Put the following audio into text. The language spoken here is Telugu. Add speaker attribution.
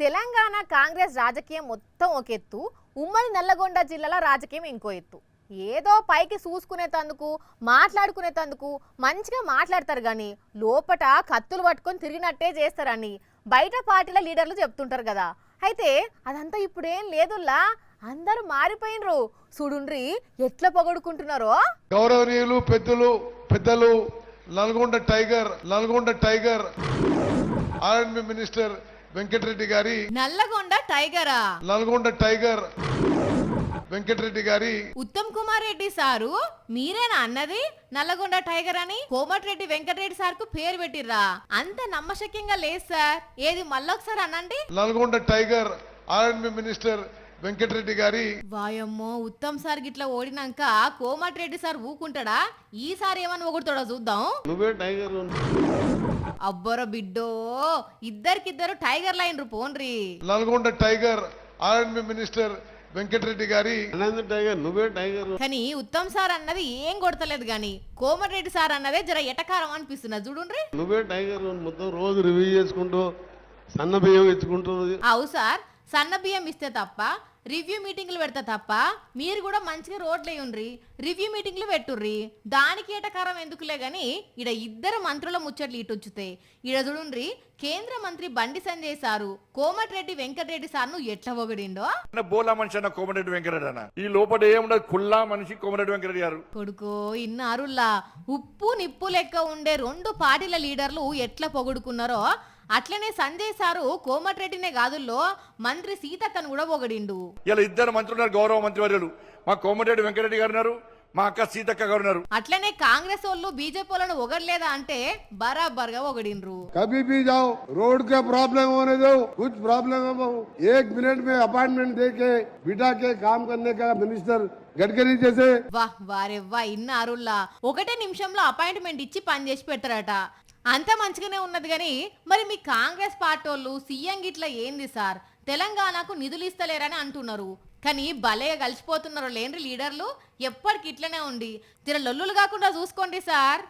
Speaker 1: తెలంగాణ కాంగ్రెస్ రాజకీయం మొత్తం ఒక ఎత్తు, ఉమ్మడి నల్లగొండ జిల్లాల రాజకీయం ఇంకో ఎత్తు. ఏదో పైకి చూసుకునేతందుకు మాట్లాడుకునేతందుకు మంచిగా మాట్లాడతారు కానీ లోపట కత్తులు పట్టుకొని తిరిగినట్టే చేస్తారని బయట పార్టీల లీడర్లు చెప్తుంటారు కదా. అయితే అదంతా ఇప్పుడేం లేదుల్లా, అందరూ మారిపోయినరు. చూడుండ్రి ఎట్లా పొగడుకుంటున్నారో.
Speaker 2: గౌరవనీయులు పెద్దలు Nalgonda tiger R and B minister Venkat Reddy గారి నల్గొండ టైగర్ వెంకటరెడ్డి గారి
Speaker 3: ఉత్తమ్ కుమార్ రెడ్డి సారు మీరేనా అన్నది నల్లగొండ టైగర్ అని? కోమటిరెడ్డి వెంకటరెడ్డి సార్ కు పేరు పెట్టిర్రా? అంత నమ్మశక్యంగా లేదు సార్. ఏది మళ్ళొకసారి అనండి.
Speaker 2: Nalgonda tiger R and B minister Venkat Reddy గారి.
Speaker 3: వాయమ్మో, ఉత్తమ్ సార్ గిట్లా ఓడినాక కోమటిరెడ్డి సార్ ఊకుంటాడా? ఈసారి ఏమని ఒకటితోడో చూద్దాం.
Speaker 2: నువ్వే టైగర్.
Speaker 3: అబ్బోర బిడ్డో, ఇద్దరికిద్దరు టైగర్ లైన్ పోన్రి.
Speaker 2: Nalgonda tiger R and B minister Venkat Reddy గారి. టైగర్ నువ్వే టైగర్.
Speaker 3: కానీ ఉత్తమ్ సార్ అన్నది ఏం కొడతలేదు గాని కోమటిరెడ్డి సార్ అన్నదే జర ఎటకారం అనిపిస్తున్నది చూడుండ్రి.
Speaker 2: నువ్వే టైగర్ మొత్తం రోజు రివ్యూ చేసుకుంటూ సన్న బియ్యం ఇచ్చుకుంటూ.
Speaker 3: అవు సార్, సన్న బియ్యం ఇస్తే తప్ప రివ్యూ మీటింగ్లు పెడతా తప్ప మీరు కూడా మంచిగా రోడ్లు వేయుండ్రి, రివ్యూ మీటింగ్లు పెట్టుర్రి. దానికి ఏటకారం ఎందుకులే గాని ఇడ ఇద్దరు మంత్రుల ముచ్చట్లు ఇటొచ్చుతాయి. ఇడ చూడుండ్రి, కేంద్ర మంత్రి బండి సంజయ్ సారు కోమటిరెడ్డి వెంకటరెడ్డి సార్ను ఎట్లా పొగిడిండో.
Speaker 4: బోలా మనిషి అన్న కోమటిరెడ్డి వెంకటరెడ్డి అన్న, ఈ లోపల ఏముండదు, కుల్లా మనిషి కోమటిరెడ్డి వెంకటరెడ్డి గారు.
Speaker 3: కొడుకో ఇన్నారుల్లా, ఉప్పు నిప్పు లెక్క ఉండే రెండు పార్టీల లీడర్లు ఎట్లా పొగుడుకున్నారో అట్లనే సంజయ్ సారు కోమటిరెడ్డినే కాదుల్లో మంత్రి సీతక్కను కూడా పొగడిండు.
Speaker 4: ఇలా ఇద్దరు మంత్రులు ఉన్నారు, గౌరవ మంత్రివర్యులు. మా కోమటిరెడ్డి వెంకటరెడ్డి గారు ఉన్నారు, మా అక్క సీతక్క గారు ఉన్నారు.
Speaker 3: అట్లనే కాంగ్రెస్ వాళ్ళు బీజేపీ వాళ్ళను ఒగడలేదా అంటే బరాబర్ గా ఒగడిండ్రు.
Speaker 5: कभी भी जाओ रोड का प्रॉब्लम होने दो, कुछ प्रॉब्लम हो, 1 मिनट में अपॉइंटमेंट दे के बिठा के काम करने का मिनिस्टर గడ్కరీ చేసే.
Speaker 3: వారెవ్వా ఇన్నారుల్లా, ఒకటే నిమిషంలో అపాయింట్మెంట్ ఇచ్చి పని చేసి పెడతారట. అంత మంచిగానే ఉన్నది గాని మరి మీ కాంగ్రెస్ పార్టీ వాళ్ళు సీఎం గిట్లా ఏంది సార్, తెలంగాణకు నిధులు ఇస్తలేరని అంటున్నారు. కానీ భలేగా కలిసిపోతున్నారు లేండి లీడర్లు. ఎప్పటికి ఇట్లనే ఉండి తిర లొల్లులు కాకుండా చూసుకోండి సార్.